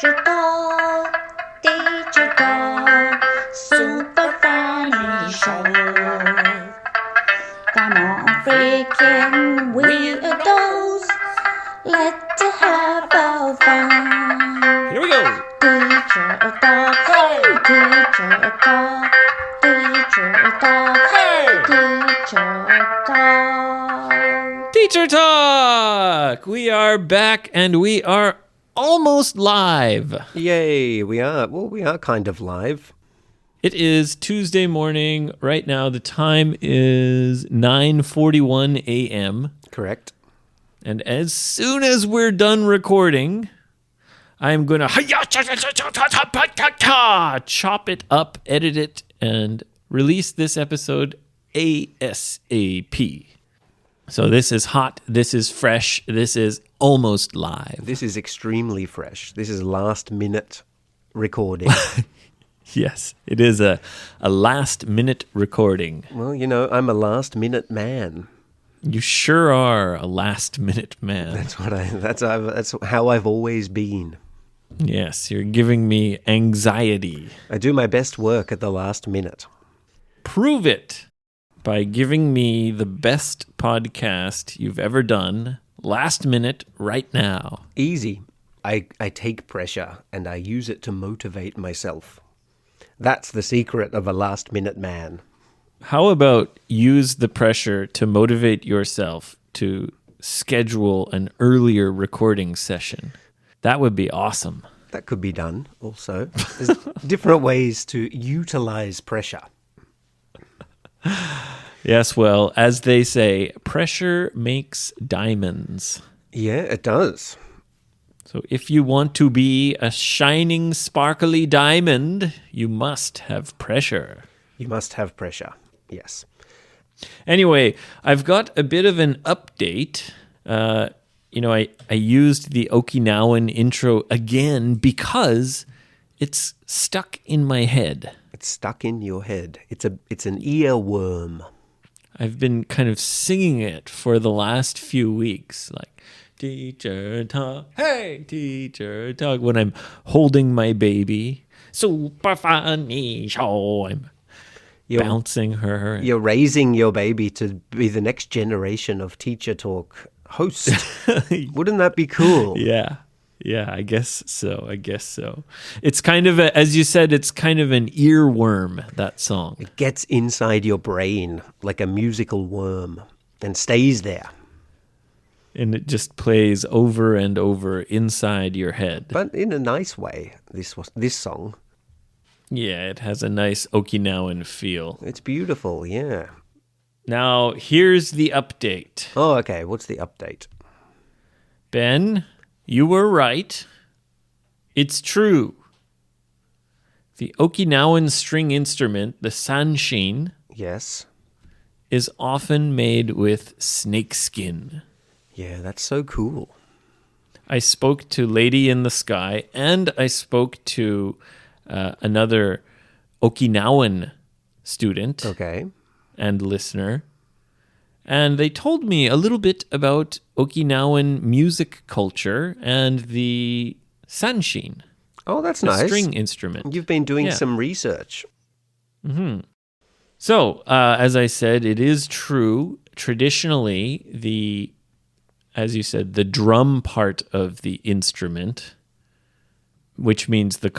digital, digital, super funny show. Come on, freaking weirdos, let's have a fun. Here we go. Digital, hey, digital, digital, hey, digital. Teacher Talk! We are back and we are almost live. Yay, we are. Well, we are kind of live. It is Tuesday morning. Right now, the time is 9:41 a.m. Correct. And as soon as we're done recording, I'm going to chop it up, edit it, and release this episode ASAP. So this is hot, this is fresh, this is almost live. This is extremely fresh. This is last minute recording. Yes, it is a last minute recording. Well, you know, I'm a last minute man. You sure are a last minute man. That's how I've always been. Yes, you're giving me anxiety. I do my best work at the last minute. Prove it by giving me the best podcast you've ever done, last minute, right now. Easy. I take pressure and I use it to motivate myself. That's the secret of a last minute man. How about use the pressure to motivate yourself to schedule an earlier recording session? That would be awesome. That could be done also. There's different ways to utilize pressure. Yes, well, as they say, pressure makes diamonds. Yeah, it does. So if you want to be a shining, sparkly diamond, you must have pressure. You must have pressure, yes. Anyway, I've got a bit of an update. I used the Okinawan intro again because it's stuck in my head. It's stuck in your head. It's an earworm. I've been kind of singing it for the last few weeks, like, teacher talk, hey, teacher talk, when I'm holding my baby. Super funny show. I'm bouncing her. You're raising your baby to be the next generation of Teacher Talk host. Wouldn't that be cool? Yeah, I guess so. It's kind of, as you said, it's kind of an earworm, that song. It gets inside your brain like a musical worm and stays there. And it just plays over and over inside your head. But in a nice way, this song. Yeah, it has a nice Okinawan feel. It's beautiful, yeah. Now, here's the update. Oh, okay. What's the update? Ben, you were right. It's true. The Okinawan string instrument, the sanshin, Yes. is often made with snakeskin. Yeah, that's so cool. I spoke to Lady in the Sky, and I spoke to another Okinawan student and listener, and they told me a little bit about Okinawan music culture and the sanshin. Oh, that's the nice. String instrument. You've been doing some research. Mm-hmm. So, as I said, it is true. Traditionally, as you said, the drum part of the instrument, which means the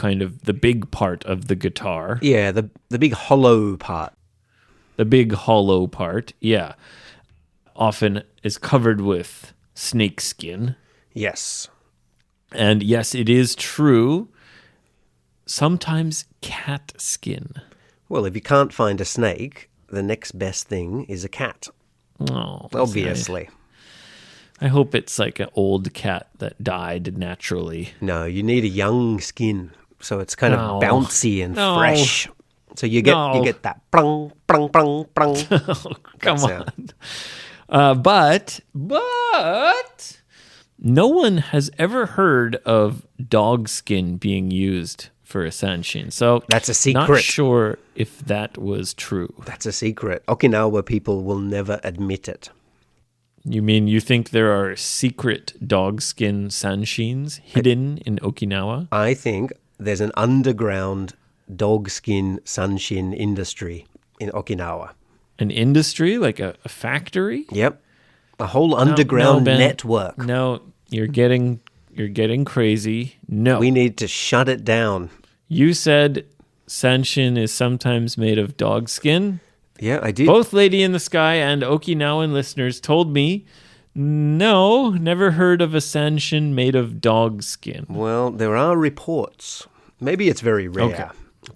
big part of the guitar. Yeah, the big hollow part. The big hollow part, yeah, often is covered with snakeskin. Yes. And yes, it is true. Sometimes cat skin. Well, if you can't find a snake, the next best thing is a cat. Oh, obviously. I hope it's like an old cat that died naturally. No, you need a young skin, so it's kind of bouncy and fresh. So you get that plung, plung, plung, plung. Oh, come on. But no one has ever heard of dog skin being used for a sanshin. So that's a secret. Not sure if that was true. That's a secret. Okinawa people will never admit it. You mean you think there are secret dog skin sanshins hidden in Okinawa? I think there's an underground dog skin sunshin industry in Okinawa. An industry, like a factory? Yep. A whole underground Ben. network. No, you're getting crazy. No. We need to shut it down. You said sanshin is sometimes made of dog skin. Yeah, I did. Both Lady in the Sky and Okinawan listeners told me, no, never heard of a sanshin made of dog skin. Well, there are reports. Maybe it's very rare. Okay.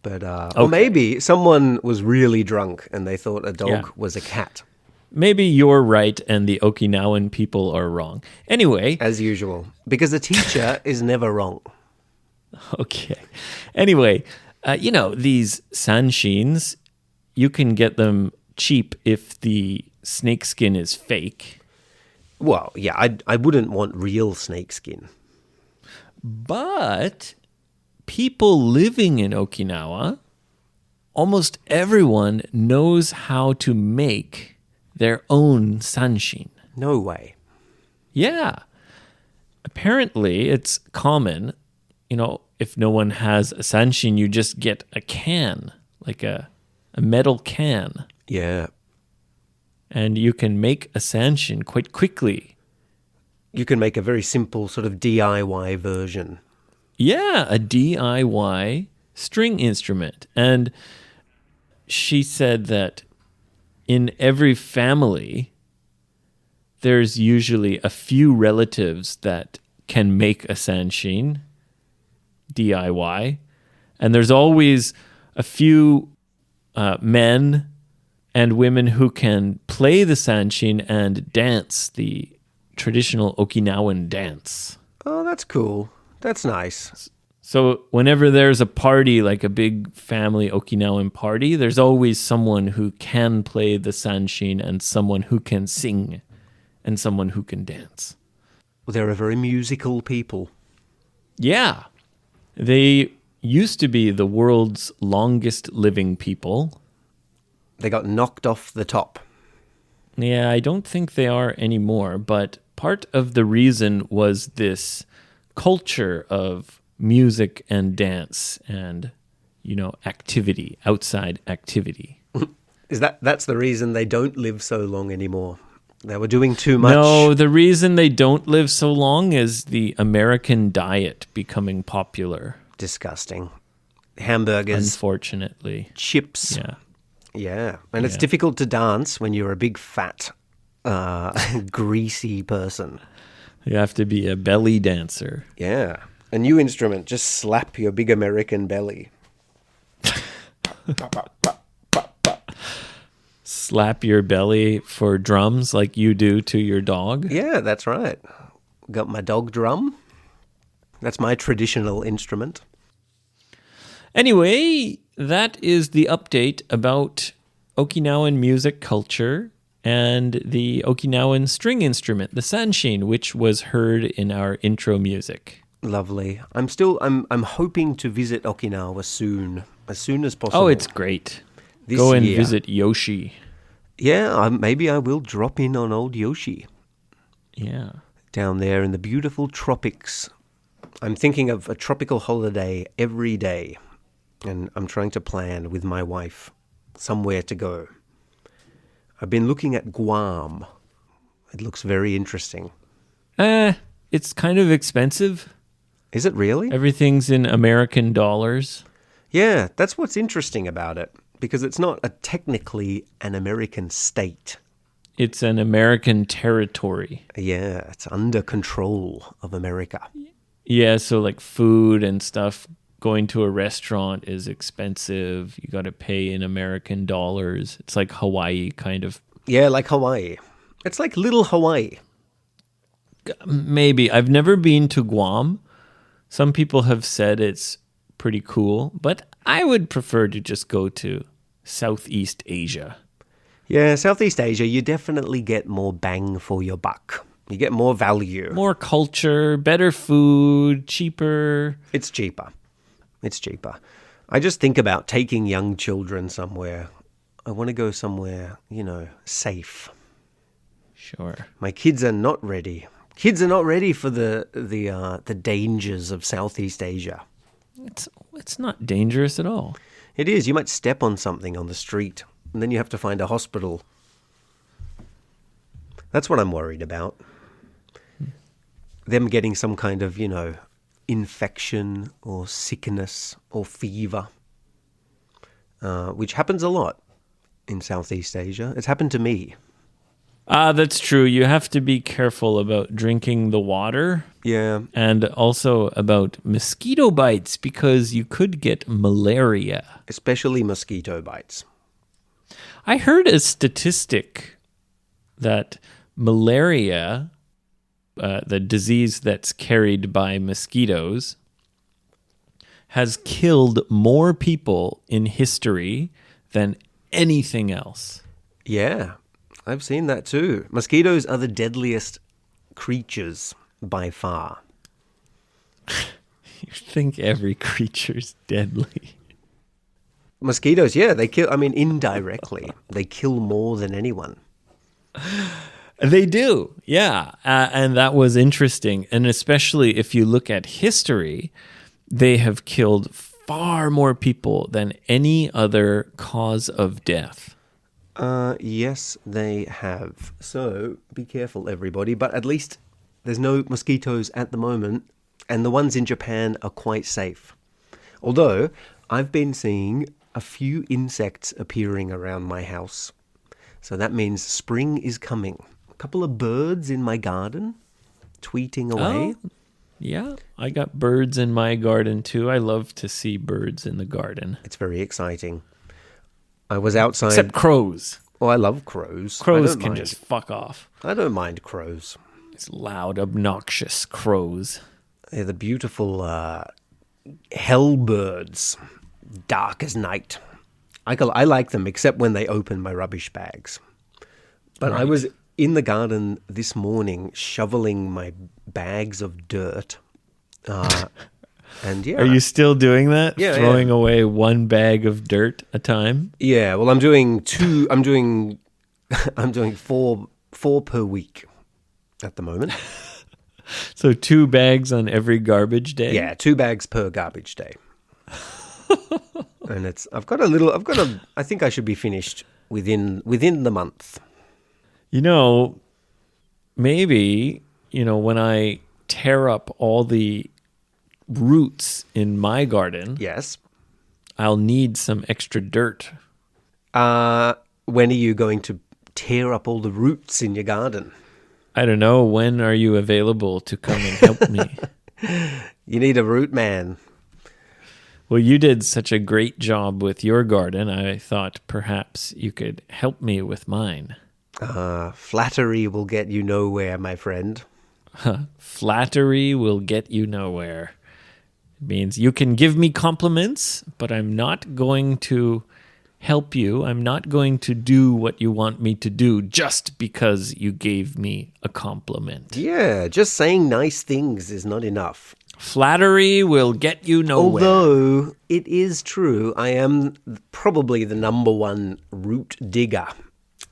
But or maybe someone was really drunk and they thought a dog was a cat. Maybe you're right and the Okinawan people are wrong. Anyway. As usual. Because the teacher is never wrong. Okay. Anyway, these sanshins, you can get them cheap if the snakeskin is fake. Well, yeah, I wouldn't want real snakeskin. But people living in Okinawa, almost everyone knows how to make their own sanshin. No way. Yeah. Apparently, it's common, if no one has a sanshin, you just get a can, like a metal can. Yeah. And you can make a sanshin quite quickly. You can make a very simple sort of DIY version. Yeah, a DIY string instrument. And she said that in every family, there's usually a few relatives that can make a sanshin, DIY. And there's always a few men and women who can play the sanshin and dance the traditional Okinawan dance. Oh, that's cool. That's nice. So whenever there's a party, like a big family Okinawan party, there's always someone who can play the sanshin and someone who can sing and someone who can dance. Well, they're a very musical people. Yeah. They used to be the world's longest living people. They got knocked off the top. Yeah, I don't think they are anymore, but part of the reason was this culture of music and dance and, activity, outside activity. That's the reason they don't live so long anymore. They were doing too much. No, the reason they don't live so long is the American diet becoming popular. Disgusting. Hamburgers. Unfortunately. Chips. Yeah. Yeah. And it's difficult to dance when you're a big, fat, greasy person. You have to be a belly dancer. Yeah. A new instrument. Just slap your big American belly. Slap your belly for drums like you do to your dog? Yeah, that's right. Got my dog drum. That's my traditional instrument. Anyway, that is the update about Okinawan music culture and the Okinawan string instrument, the sanshin, which was heard in our intro music. Lovely. I'm hoping to visit Okinawa soon, as soon as possible. Oh, it's great. This Go and year. visit Yoshi. Yeah, maybe I will drop in on old Yoshi. Yeah. Down there in the beautiful tropics. I'm thinking of a tropical holiday every day. And I'm trying to plan with my wife somewhere to go. I've been looking at Guam. It looks very interesting. It's kind of expensive. Is it really? Everything's in American dollars. Yeah, that's what's interesting about it. Because it's not technically an American state. It's an American territory. Yeah, it's under control of America. Yeah, so like food and stuff, going to a restaurant is expensive. You got to pay in American dollars. It's like Hawaii, kind of. Yeah, like Hawaii. It's like little Hawaii. Maybe. I've never been to Guam. Some people have said it's pretty cool, but I would prefer to just go to Southeast Asia. Yeah, Southeast Asia, you definitely get more bang for your buck. You get more value. More culture, better food, cheaper. It's cheaper. It's cheaper. I just think about taking young children somewhere. I want to go somewhere, safe. Sure. My kids are not ready. Kids are not ready for the dangers of Southeast Asia. It's not dangerous at all. It is. You might step on something on the street, and then you have to find a hospital. That's what I'm worried about. Them getting some kind of, infection or sickness or fever, which happens a lot in Southeast Asia. It's happened to me. That's true. You have to be careful about drinking the water. Yeah. And also about mosquito bites because you could get malaria. Especially mosquito bites. I heard a statistic that malaria, the disease that's carried by mosquitoes, has killed more people in history than anything else. Yeah, I've seen that too. Mosquitoes are the deadliest creatures by far. You think every creature's deadly. Mosquitoes, yeah, they kill, indirectly. They kill more than anyone. They do, yeah. And that was interesting. And especially if you look at history, they have killed far more people than any other cause of death. Yes, they have. So be careful, everybody. But at least there's no mosquitoes at the moment, and the ones in Japan are quite safe. Although I've been seeing a few insects appearing around my house. So that means spring is coming. A couple of birds in my garden tweeting away. Oh, yeah, I got birds in my garden too. I love to see birds in the garden. It's very exciting. I was outside. Except crows. Oh, I love crows. Crows can just fuck off. I don't mind crows. It's loud, obnoxious crows. They're the beautiful hell birds, dark as night. I like them, except when they open my rubbish bags. But right. I was in the garden this morning shoveling my bags of dirt. And yeah. Are you still doing that? Yeah. Throwing away one bag of dirt a time? Yeah. Well, I'm doing four per week at the moment. So 2 bags on every garbage day? Yeah, 2 bags per garbage day. And I think I should be finished within the month. Maybe, when I tear up all the roots in my garden, yes, I'll need some extra dirt. When are you going to tear up all the roots in your garden? I don't know. When are you available to come and help me? You need a root man. Well, you did such a great job with your garden. I thought perhaps you could help me with mine. Flattery will get you nowhere, my friend. Flattery will get you nowhere. It means you can give me compliments, but I'm not going to help you. I'm not going to do what you want me to do just because you gave me a compliment. Yeah, just saying nice things is not enough. Flattery will get you nowhere. Although it is true, I am probably the number one root digger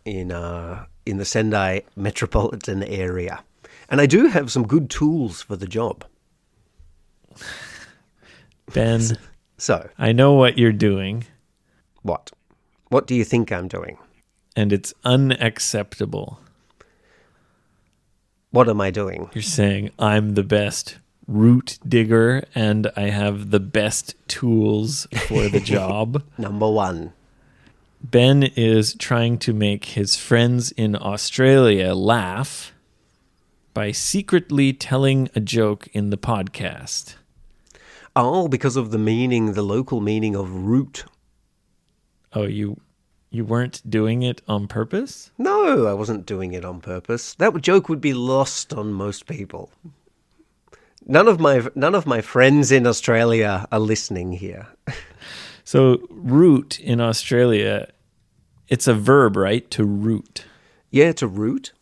in the Sendai metropolitan area. And I do have some good tools for the job. Ben, so I know what you're doing. What? What do you think I'm doing? And it's unacceptable. What am I doing? You're saying I'm the best root digger and I have the best tools for the job. Number one. Ben is trying to make his friends in Australia laugh by secretly telling a joke in the podcast. Oh, because of the local meaning of root. Oh, you weren't doing it on purpose? No, I wasn't doing it on purpose. That joke would be lost on most people. None of my friends in Australia are listening here. So root in Australia, it's a verb, right? To root. Yeah, to root.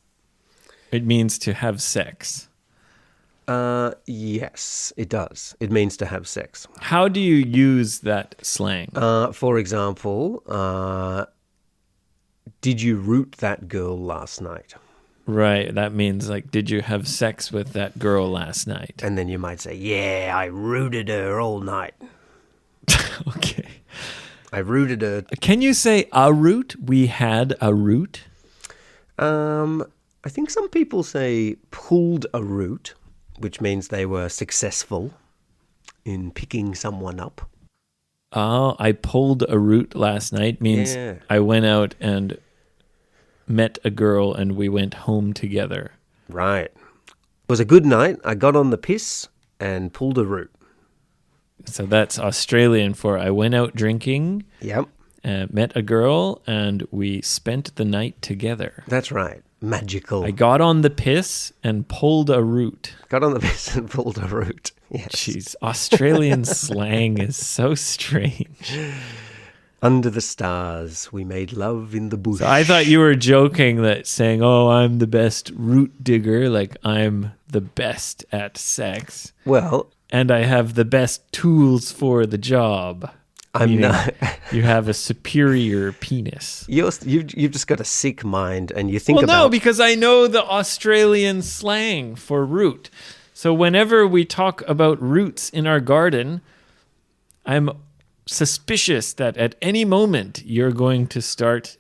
It means to have sex. Yes, it does. It means to have sex. How do you use that slang? For example, did you root that girl last night? Right. That means like, did you have sex with that girl last night? And then you might say, yeah, I rooted her all night. Okay. I rooted her. Can you say a root? We had a root. I think some people say pulled a root, which means they were successful in picking someone up. Oh, I pulled a root last night means I went out and met a girl and we went home together. Right. It was a good night. I got on the piss and pulled a root. So that's Australian for I went out drinking, Yep. met a girl, and we spent the night together. That's right. Magical. I got on the piss and pulled a root. Got on the piss and pulled a root. Yes. Jeez, Australian slang is so strange. Under the stars, we made love in the bush. So I thought you were joking that saying, oh, I'm the best root digger, like I'm the best at sex. Well, and I have the best tools for the job. I'm not. You have a superior penis. You've just got a sick mind and you think well, about... no, because I know the Australian slang for root. So whenever we talk about roots in our garden, I'm suspicious that at any moment you're going to start,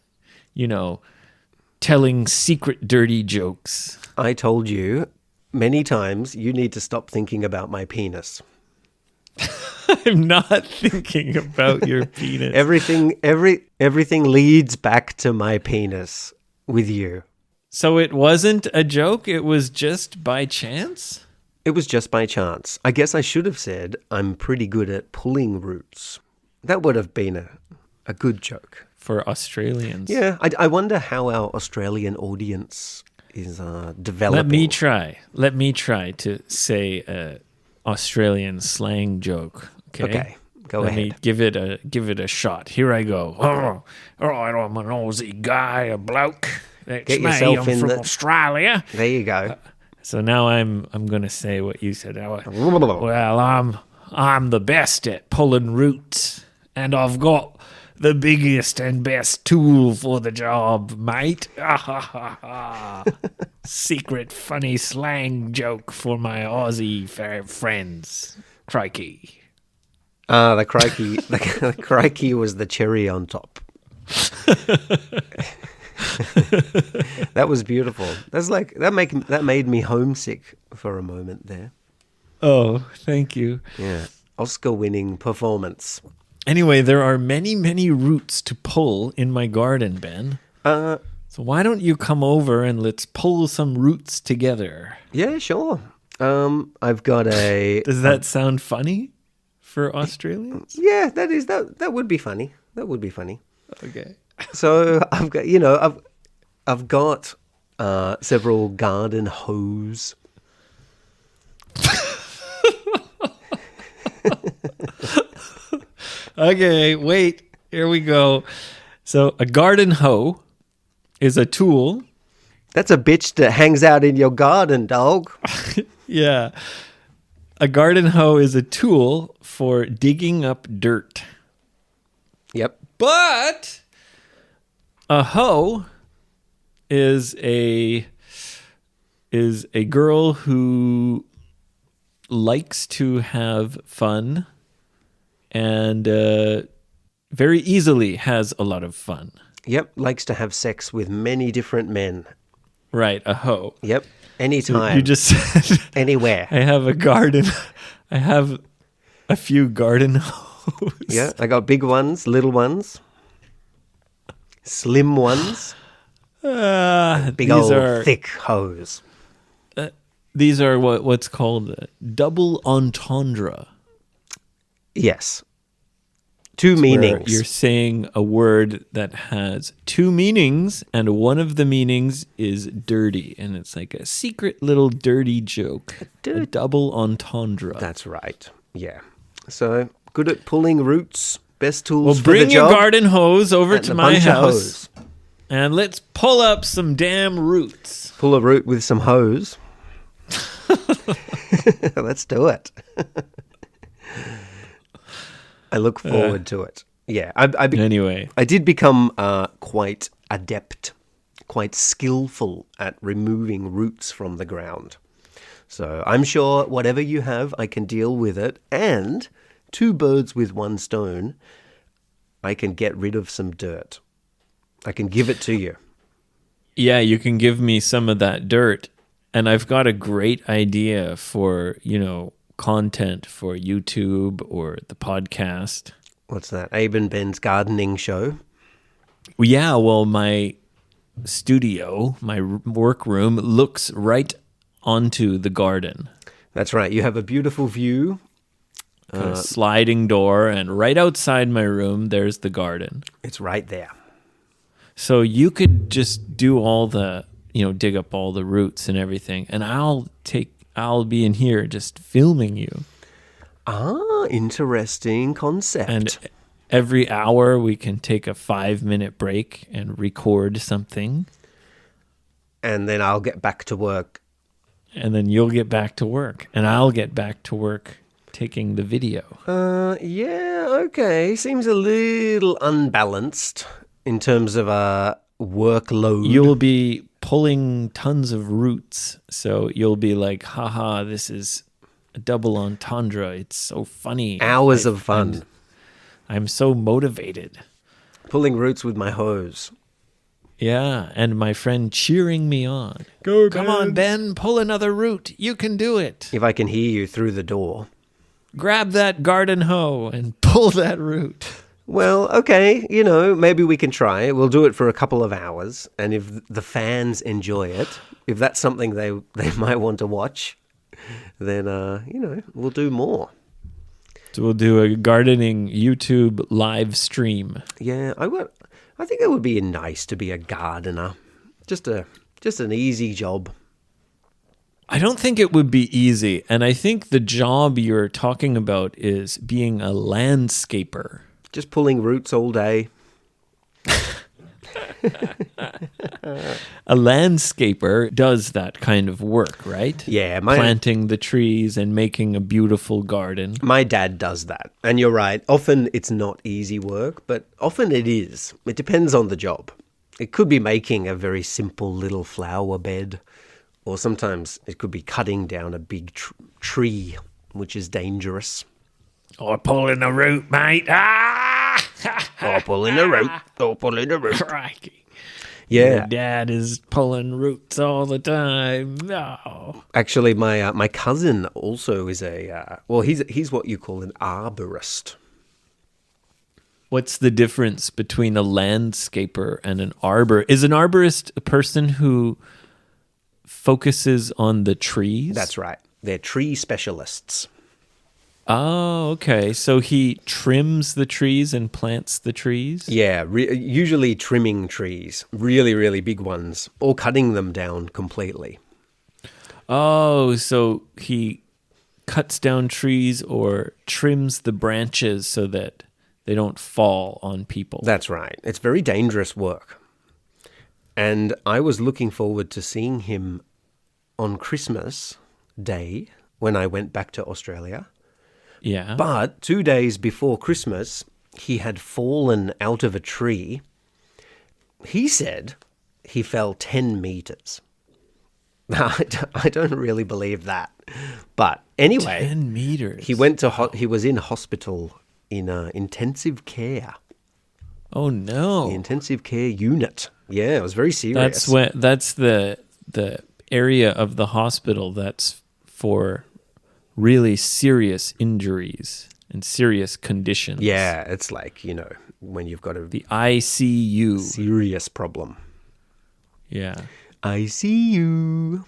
telling secret dirty jokes. I told you many times you need to stop thinking about my penis. I'm not thinking about your penis. Everything leads back to my penis with you. So it wasn't a joke? It was just by chance? It was just by chance. I guess I should have said I'm pretty good at pulling roots. That would have been a good joke. For Australians. Yeah, I wonder how our Australian audience is developing. Let me try to say a Australian slang joke. Okay, go ahead. Let me give it a shot. Here I go. Oh, I'm an Aussie guy, a bloke. That's Get me. yourself I'm from Australia. There you go. So now I'm going to say what you said. Well, I'm the best at pulling roots, and I've got the biggest and best tool for the job, mate. Secret funny slang joke for my Aussie friends. Crikey. The crikey, the crikey was the cherry on top. That was beautiful. That made me homesick for a moment there. Oh, thank you. Yeah, Oscar-winning performance. Anyway, there are many, many roots to pull in my garden, Ben. So why don't you come over and let's pull some roots together? Yeah, sure. I've got a... Does that sound funny for Australians? Yeah, that would be funny. That would be funny. Okay. So I've got several garden hose. Okay, wait. Here we go. So a garden hoe is a tool. That's a bitch that hangs out in your garden, dog. Yeah. A garden hoe is a tool for digging up dirt. Yep. But a hoe is a girl who likes to have fun and very easily has a lot of fun. Yep, likes to have sex with many different men. Right, a hoe. Yep, anytime. So you just said... Anywhere. I have a garden. I have a few garden hoes. Yeah, I got big ones, little ones, slim ones, big old thick hose. These are what's called double entendre. Yes. Two meanings. You're saying a word that has two meanings, and one of the meanings is dirty, and it's like a secret little dirty joke. A double entendre. That's right. Yeah. So good at pulling roots. Best tools for the bring job. your garden hose over to my house, hose. and let's pull up some damn roots. Pull a root with some hose. Let's do it. I look forward to it. Yeah. Anyway. I did become quite adept quite skillful at removing roots from the ground. So I'm sure whatever you have, I can deal with it. And 2 birds with 1 stone, I can get rid of some dirt. I can give it to you. Yeah, you can give me some of that dirt. And I've got a great idea for, content for YouTube or the podcast. What's that? Abe and Ben's gardening show? Yeah, well, my studio, my workroom, looks right onto the garden. That's right. You have a beautiful view. A sliding door, and right outside my room, there's the garden. It's right there. So you could just do all the, dig up all the roots and everything, and I'll be in here just filming you. Ah, interesting concept. And every hour we can take a 5-minute break and record something. And then I'll get back to work. And then you'll get back to work, and I'll get back to work taking the video. Yeah, okay. Seems a little unbalanced in terms of workload. You'll be pulling tons of roots, so you'll be like, haha, this is a double entendre. It's so funny. Hours of fun. I'm so motivated. Pulling roots with my hose. Yeah, and my friend cheering me on. Go, Come on, Ben, pull another root. You can do it. If I can hear you through the door. Grab that garden hoe and pull that root. Well, okay, maybe we can try. We'll do it for a couple of hours. And if the fans enjoy it, if that's something they might want to watch, then, we'll do more. So we'll do a gardening YouTube live stream. Yeah, I think it would be nice to be a gardener. Just an easy job. I don't think it would be easy. And I think the job you're talking about is being a landscaper. Just pulling roots all day. A landscaper does that kind of work, right? Yeah. Planting the trees and making a beautiful garden. My dad does that. And you're right. Often it's not easy work, but often it is. It depends on the job. It could be making a very simple little flower bed, or sometimes it could be cutting down a big tree, which is dangerous. Or pulling a root, mate. Ah! Or pulling a root. Or pulling a root. Crikey. Yeah. Your dad is pulling roots all the time. No. Actually, my cousin also is he's what you call an arborist. What's the difference between a landscaper and an arbor? Is an arborist a person who focuses on the trees? That's right. They're tree specialists. Oh, okay. So he trims the trees and plants the trees? Yeah, usually trimming trees, really, really big ones, or cutting them down completely. Oh, so he cuts down trees or trims the branches so that they don't fall on people. That's right. It's very dangerous work. And I was looking forward to seeing him on Christmas Day when I went back to Australia. Yeah. But 2 days before Christmas, he had fallen out of a tree. He said he fell 10 meters. Now, I don't really believe that. But anyway, 10 meters. he was in hospital in intensive care. Oh no. The intensive care unit. Yeah, it was very serious. That's the area of the hospital that's for really serious injuries and serious conditions. Yeah, it's like, when you've got the ICU. Serious problem. Yeah. ICU.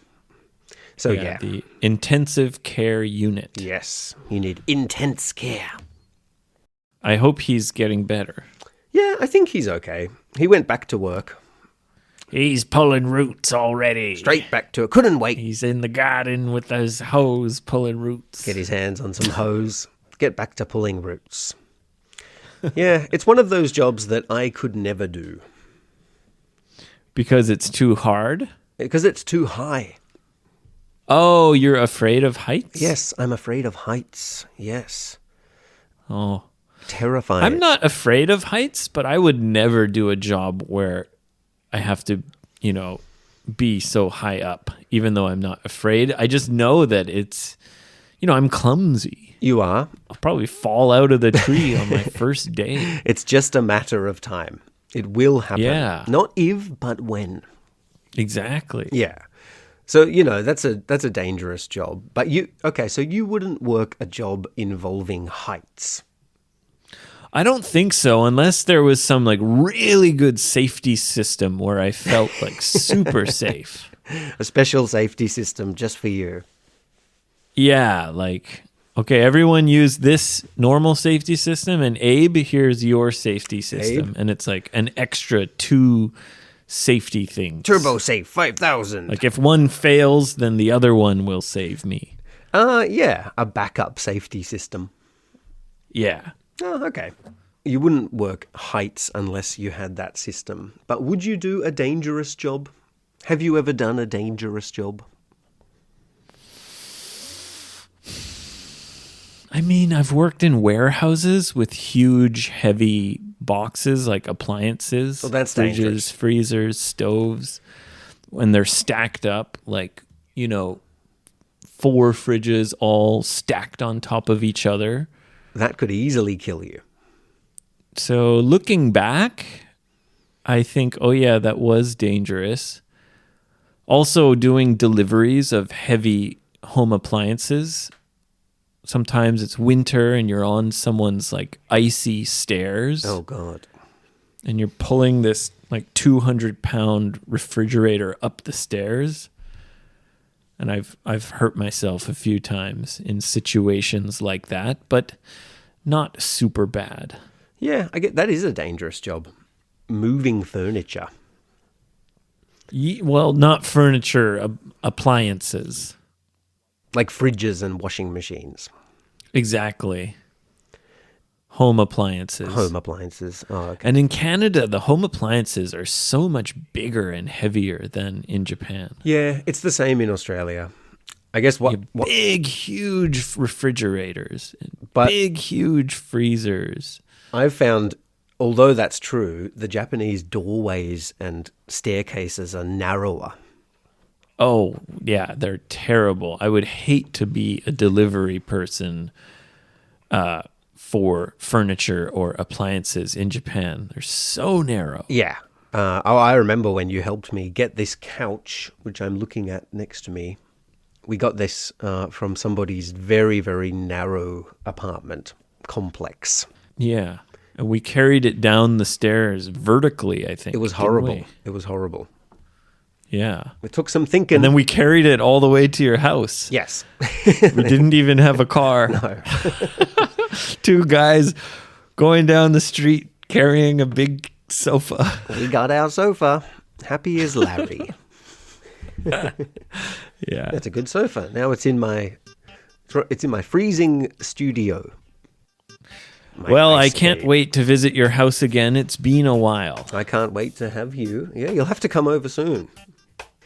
So yeah. The intensive care unit. Yes, you need intense care. I hope he's getting better. Yeah, I think he's okay. He went back to work. He's pulling roots already. Straight back to it. Couldn't wait. He's in the garden with his hose pulling roots. Get his hands on some hose. Get back to pulling roots. Yeah, it's one of those jobs that I could never do. Because it's too hard? Because it's too high. Oh, you're afraid of heights? Yes, I'm afraid of heights. Yes. Oh. Terrifying. I'm not afraid of heights, but I would never do a job where I have to, be so high up, even though I'm not afraid. I just know that it's, I'm clumsy. You are. I'll probably fall out of the tree on my first day. It's just a matter of time. It will happen. Yeah. Not if, but when. Exactly. Yeah. So, that's a dangerous job. But so you wouldn't work a job involving heights. I don't think so, unless there was some like really good safety system where I felt like super safe. A special safety system just for you. Yeah, like, okay, everyone use this normal safety system, and Abe, here's your safety system. Abe? And it's like an extra 2 safety things. Turbo Safe 5000. Like if one fails, then the other one will save me. Yeah, a backup safety system. Yeah. Oh, okay. You wouldn't work heights unless you had that system. But would you do a dangerous job? Have you ever done a dangerous job? I mean, I've worked in warehouses with huge, heavy boxes, like appliances. Well, that's fridges, dangerous. freezers, stoves. When they're stacked up, like, 4 fridges all stacked on top of each other. That could easily kill you. So looking back, I think, oh yeah, that was dangerous. Also doing deliveries of heavy home appliances. Sometimes it's winter and you're on someone's like icy stairs. Oh, God. And you're pulling this like 200-pound refrigerator up the stairs. And I've hurt myself a few times in situations like that, but not super bad. Yeah, I get that is a dangerous job. Moving furniture. Well, not furniture, appliances. Like fridges and washing machines. Exactly. Home appliances. Home appliances. Oh, okay. And in Canada, the home appliances are so much bigger and heavier than in Japan. Yeah, it's the same in Australia. I guess what Big, huge refrigerators. But- big, huge freezers. I've found, although that's true, the Japanese doorways and staircases are narrower. Oh, yeah, they're terrible. I would hate to be a delivery person for furniture or appliances in Japan. They're so narrow. Yeah. I remember when you helped me get this couch, which I'm looking at next to me. We got this from somebody's very, very narrow apartment complex. Yeah. And we carried it down the stairs vertically, I think. It was didn't horrible. we? It was horrible. Yeah. It took some thinking. And then we carried it all the way to your house. Yes. We didn't even have a car. No. 2 guys going down the street carrying a big sofa. We got our sofa. Happy as Larry. Yeah. That's a good sofa. Now it's in my freezing studio. Well, I can't wait to visit your house again. It's been a while. I can't wait to have you. Yeah, you'll have to come over soon.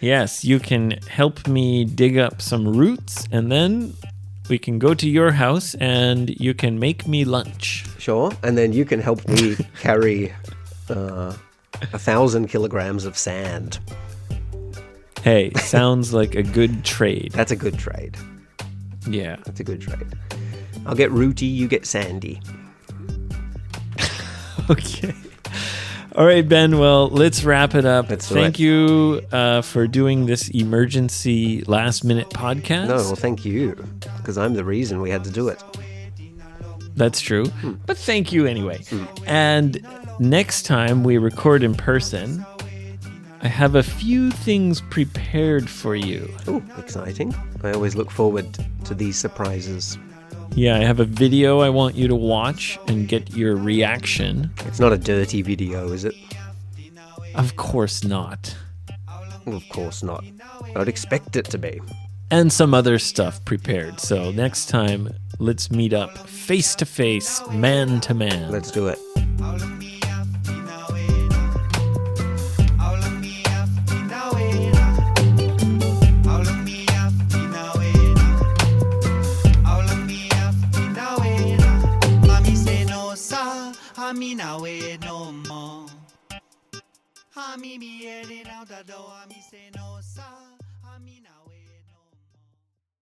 Yes, you can help me dig up some roots, and then we can go to your house and you can make me lunch. Sure. And then you can help me carry 1,000 kilograms of sand. Hey, sounds like a good trade. That's a good trade. Yeah. That's a good trade. I'll get rooty, you get sandy. Okay. All right, Ben. Well, let's wrap it up. Thank you for doing this emergency last-minute podcast. No, well, thank you, because I'm the reason we had to do it. That's true. But thank you anyway. And next time we record in person, I have a few things prepared for you. Oh, exciting. I always look forward to these surprises. Yeah, I have a video I want you to watch and get your reaction. It's not a dirty video, is it? Of course not. Well, of course not. I'd expect it to be. And some other stuff prepared. So next time, let's meet up face to face, man to man. Let's do it. Mami nawe no more. 耳見えりなうたどあみせの